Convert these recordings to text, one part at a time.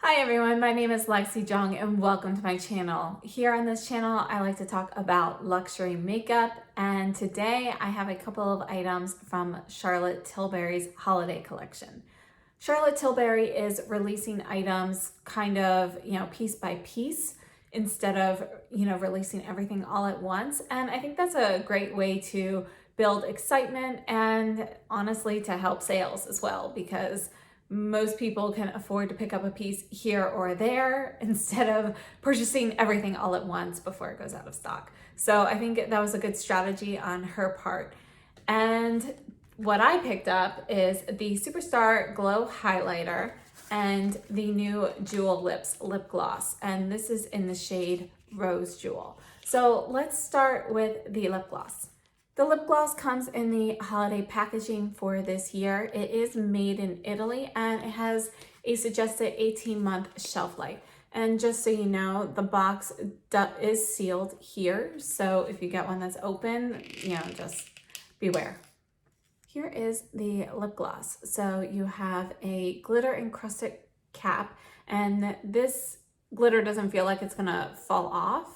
Hi everyone, my name is Lexi Jong and welcome to my channel. Here on this channel, I like to talk about luxury makeup, and today I have a couple of items from Charlotte Tilbury's holiday collection. Charlotte Tilbury is releasing items kind of, piece by piece instead of, releasing everything all at once. And I think that's a great way to build excitement and honestly to help sales as well, because most people can afford to pick up a piece here or there instead of purchasing everything all at once before it goes out of stock. So I think that was a good strategy on her part. And what I picked up is the Superstar Glow highlighter and the new Jewel Lips lip gloss. And this is in the shade Rose Jewel. So let's start with the lip gloss. The lip gloss comes in the holiday packaging for this year. It is made in Italy and it has a suggested 18-month shelf life. And just so you know, the box is sealed here. So if you get one that's open, just beware. Here is the lip gloss. So you have a glitter encrusted cap, and this glitter doesn't feel like it's gonna fall off,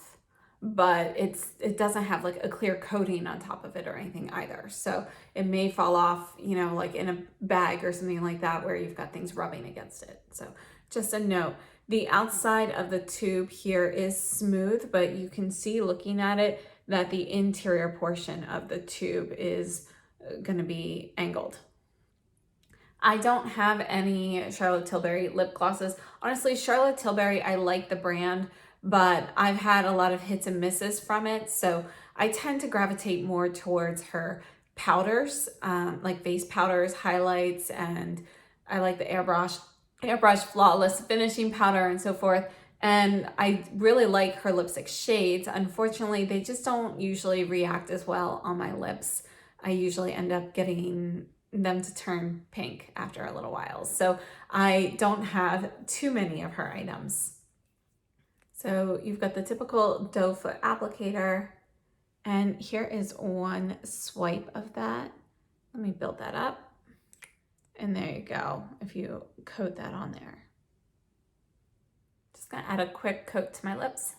but it doesn't have like a clear coating on top of it or anything either. So it may fall off, like in a bag or something like that where you've got things rubbing against it. So just a note. The outside of the tube here is smooth, but you can see looking at it that the interior portion of the tube is going to be angled. I don't have any Charlotte Tilbury lip glosses. Honestly, Charlotte Tilbury, I like the brand, but I've had a lot of hits and misses from it. So I tend to gravitate more towards her powders, like base powders, highlights, and I like the airbrush flawless finishing powder and so forth. And I really like her lipstick shades. Unfortunately, they just don't usually react as well on my lips. I usually end up getting them to turn pink after a little while. So I don't have too many of her items. So you've got the typical doe foot applicator, and here is one swipe of that. Let me build that up. And there you go, if you coat that on there. Just gonna add a quick coat to my lips.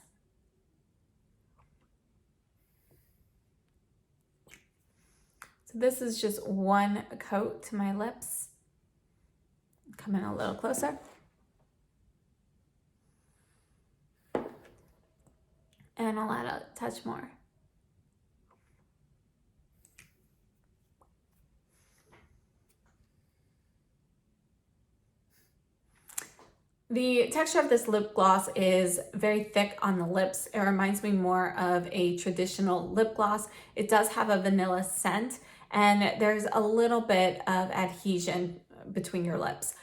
So this is just one coat to my lips. Come in a little closer. And I'll add a touch more. The texture of this lip gloss is very thick on the lips. It reminds me more of a traditional lip gloss. It does have a vanilla scent, and there's a little bit of adhesion between your lips.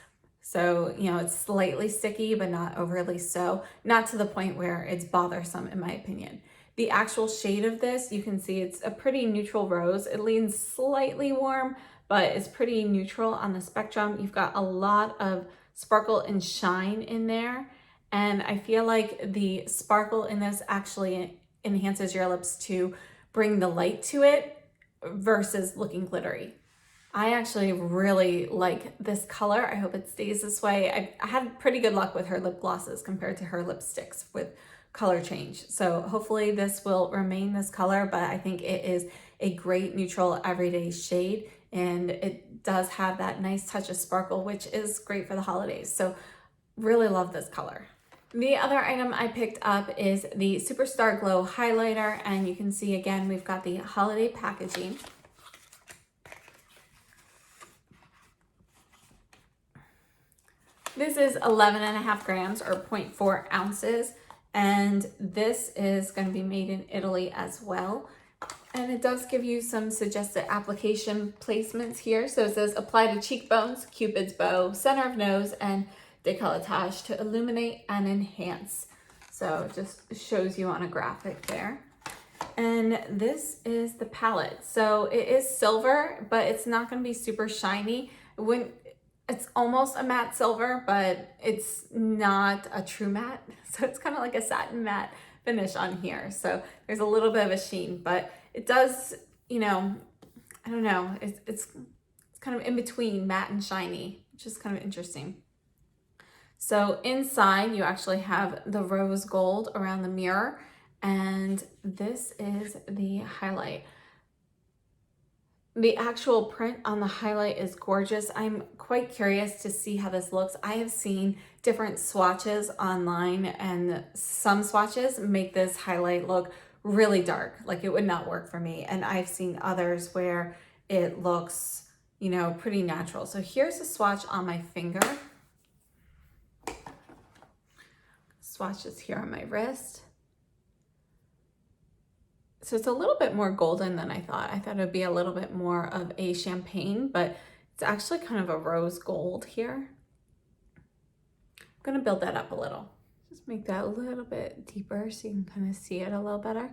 So, it's slightly sticky, but not overly so. Not to the point where it's bothersome, in my opinion. The actual shade of this, you can see it's a pretty neutral rose. It leans slightly warm, but it's pretty neutral on the spectrum. You've got a lot of sparkle and shine in there. And I feel like the sparkle in this actually enhances your lips to bring the light to it versus looking glittery. I actually really like this color. I hope it stays this way. I had pretty good luck with her lip glosses compared to her lipsticks with color change. So hopefully this will remain this color, but I think it is a great neutral everyday shade, and it does have that nice touch of sparkle, which is great for the holidays. So really love this color. The other item I picked up is the Superstar Glow highlighter, and you can see again, we've got the holiday packaging. This is 11.5 grams or 0.4 ounces, and this is going to be made in Italy as well. And it does give you some suggested application placements here. So it says apply to cheekbones, cupid's bow, center of nose, and décolletage to illuminate and enhance. So it just shows you on a graphic there. And this is the palette. So it is silver, but it's not going to be super shiny. It's almost a matte silver, but it's not a true matte. So it's kind of like a satin matte finish on here. So there's a little bit of a sheen, but it does, I don't know, it's kind of in between matte and shiny, which is kind of interesting. So inside you actually have the rose gold around the mirror, and this is the highlight. The actual print on the highlight is gorgeous. I'm quite curious to see how this looks. I have seen different swatches online, and some swatches make this highlight look really dark, like it would not work for me. And I've seen others where it looks, you know, pretty natural. So here's a swatch on my finger. Swatches here on my wrist. So it's a little bit more golden than I thought. I thought it would be a little bit more of a champagne, but it's actually kind of a rose gold here. I'm gonna build that up a little. Just make that a little bit deeper so you can kind of see it a little better.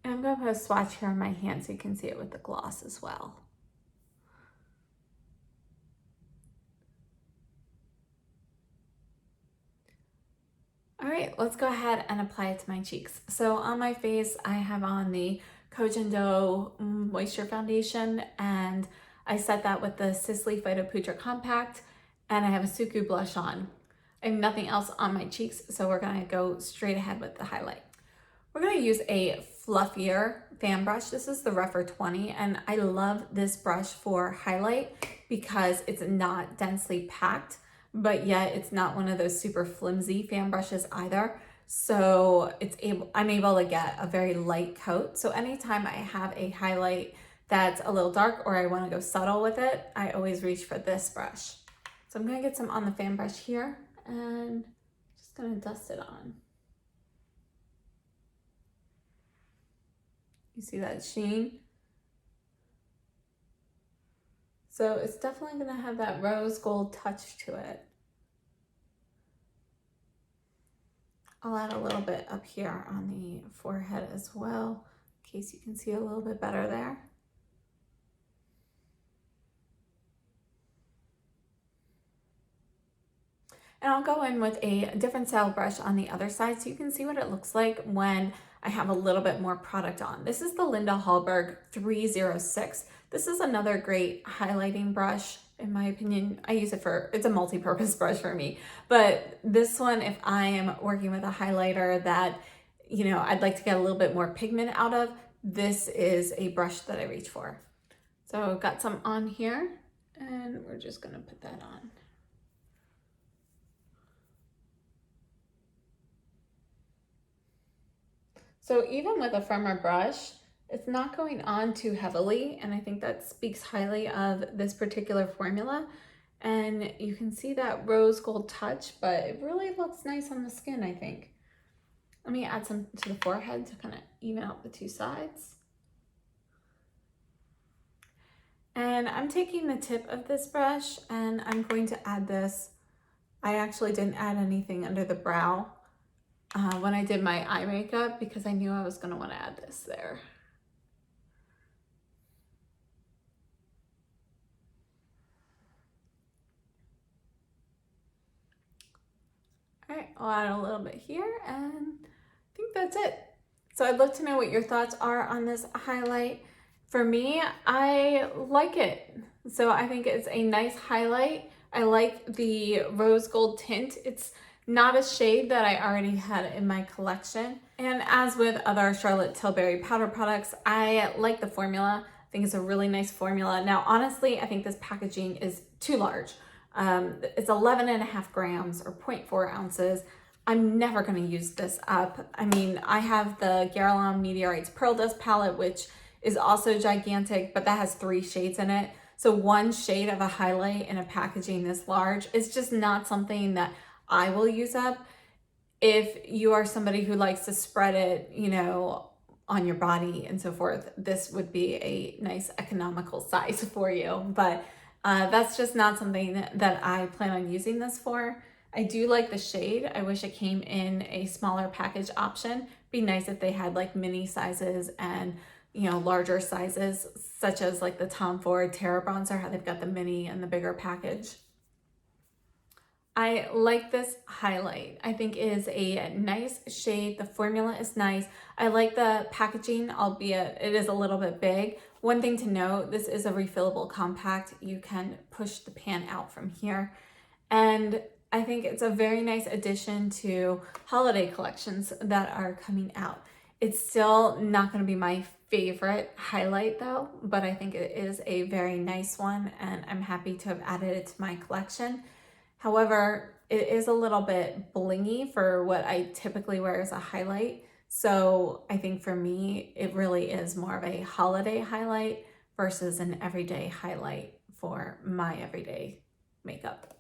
And I'm gonna put a swatch here on my hand so you can see it with the gloss as well. All right, let's go ahead and apply it to my cheeks. So on my face, I have on the Kojando Moisture Foundation, and I set that with the Sisley Phyto Putra Compact, and I have a Suku blush on. I have nothing else on my cheeks, so we're gonna go straight ahead with the highlight. We're gonna use a fluffier fan brush. This is the Rougher 20, and I love this brush for highlight because it's not densely packed, but yet it's not one of those super flimsy fan brushes either. So I'm able to get a very light coat. So anytime I have a highlight that's a little dark or I want to go subtle with it, I always reach for this brush. So I'm going to get some on the fan brush here and just going to dust it on. You see that sheen? So it's definitely going to have that rose gold touch to it. I'll add a little bit up here on the forehead as well, in case you can see a little bit better there. And I'll go in with a different style brush on the other side so you can see what it looks like when I have a little bit more product on. This is the Linda Hallberg 306. This is another great highlighting brush, in my opinion. I use it it's a multi-purpose brush for me. But this one, if I am working with a highlighter that, you know, I'd like to get a little bit more pigment out of, this is a brush that I reach for. So I've got some on here, and we're just gonna put that on. So even with a firmer brush, it's not going on too heavily, and I think that speaks highly of this particular formula. And you can see that rose gold touch, but it really looks nice on the skin, I think. Let me add some to the forehead to kind of even out the two sides. And I'm taking the tip of this brush and I'm going to add this. I actually didn't add anything under the brow when I did my eye makeup because I knew I was going to want to add this there. All right, I'll add a little bit here and I think that's it. So I'd love to know what your thoughts are on this highlight. For me, I like it. So I think it's a nice highlight. I like the rose gold tint. It's not a shade that I already had in my collection. And as with other Charlotte Tilbury powder products, I like the formula. I think it's a really nice formula. Now, honestly, I think this packaging is too large. It's 11.5 grams or 0.4 ounces. I'm never going to use this up. I mean, I have the Guerlain Meteorites Pearl Dust palette, which is also gigantic, but that has 3 shades in it. So one shade of a highlight in a packaging this large is just not something that I will use up. If you are somebody who likes to spread it, you know, on your body and so forth, this would be a nice economical size for you. But that's just not something that I plan on using this for. I do like the shade. I wish it came in a smaller package option. Be nice if they had like mini sizes and, you know, larger sizes, such as like the Tom Ford Terra Bronzer, how they've got the mini and the bigger package. I like this highlight. I think it is a nice shade. The formula is nice. I like the packaging, albeit it is a little bit big, One thing to note, this is a refillable compact. You can push the pan out from here. And I think it's a very nice addition to holiday collections that are coming out. It's still not going to be my favorite highlight though, but I think it is a very nice one and I'm happy to have added it to my collection. However, it is a little bit blingy for what I typically wear as a highlight. So I think for me, it really is more of a holiday highlight versus an everyday highlight for my everyday makeup.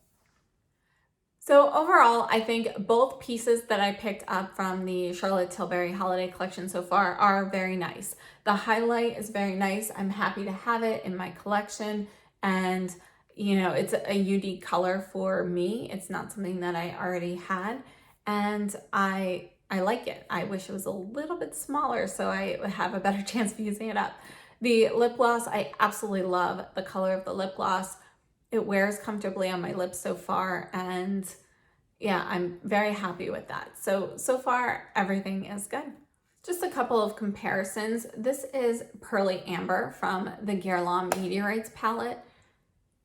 So overall, I think both pieces that I picked up from the Charlotte Tilbury holiday collection so far are very nice. The highlight is very nice. I'm happy to have it in my collection, and you know, it's a unique color for me. It's not something that I already had, and I like it. I wish it was a little bit smaller so I would have a better chance of using it up. The lip gloss, I absolutely love the color of the lip gloss. It wears comfortably on my lips so far, and yeah, I'm very happy with that. So far, everything is good. Just a couple of comparisons. This is Pearly Amber from the Guerlain Meteorites palette,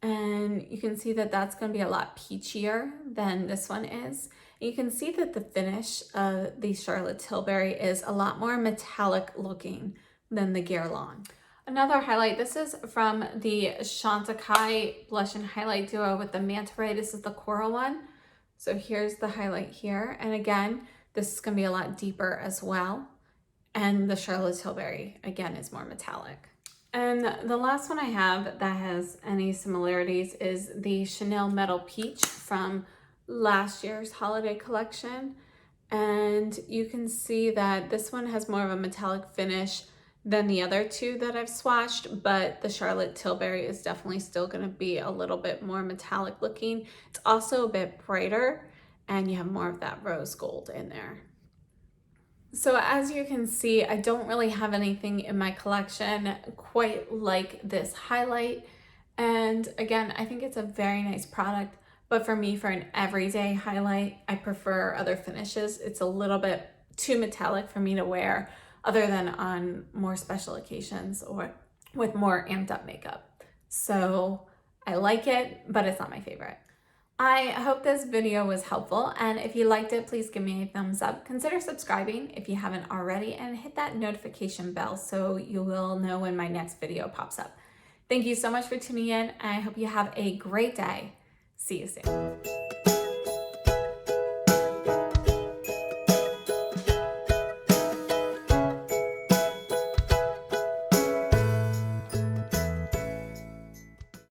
and you can see that that's going to be a lot peachier than this one is. You can see that the finish of the Charlotte Tilbury is a lot more metallic looking than the Guerlain. Another highlight, this is from the Chantecaille Blush and Highlight Duo with the Manta Ray. This is the coral one. So here's the highlight here. And again, this is going to be a lot deeper as well. And the Charlotte Tilbury, again, is more metallic. And the last one I have that has any similarities is the Chanel Metal Peach from last year's holiday collection. And you can see that this one has more of a metallic finish than the other two that I've swatched, but the Charlotte Tilbury is definitely still going to be a little bit more metallic looking. It's also a bit brighter and you have more of that rose gold in there. So as you can see, I don't really have anything in my collection quite like this highlight. And again, I think it's a very nice product, but for me, for an everyday highlight, I prefer other finishes. It's a little bit too metallic for me to wear, other than on more special occasions or with more amped up makeup. So I like it, but it's not my favorite. I hope this video was helpful, and if you liked it, please give me a thumbs up. Consider subscribing if you haven't already, and hit that notification bell so you will know when my next video pops up. Thank you so much for tuning in, and I hope you have a great day. See you soon.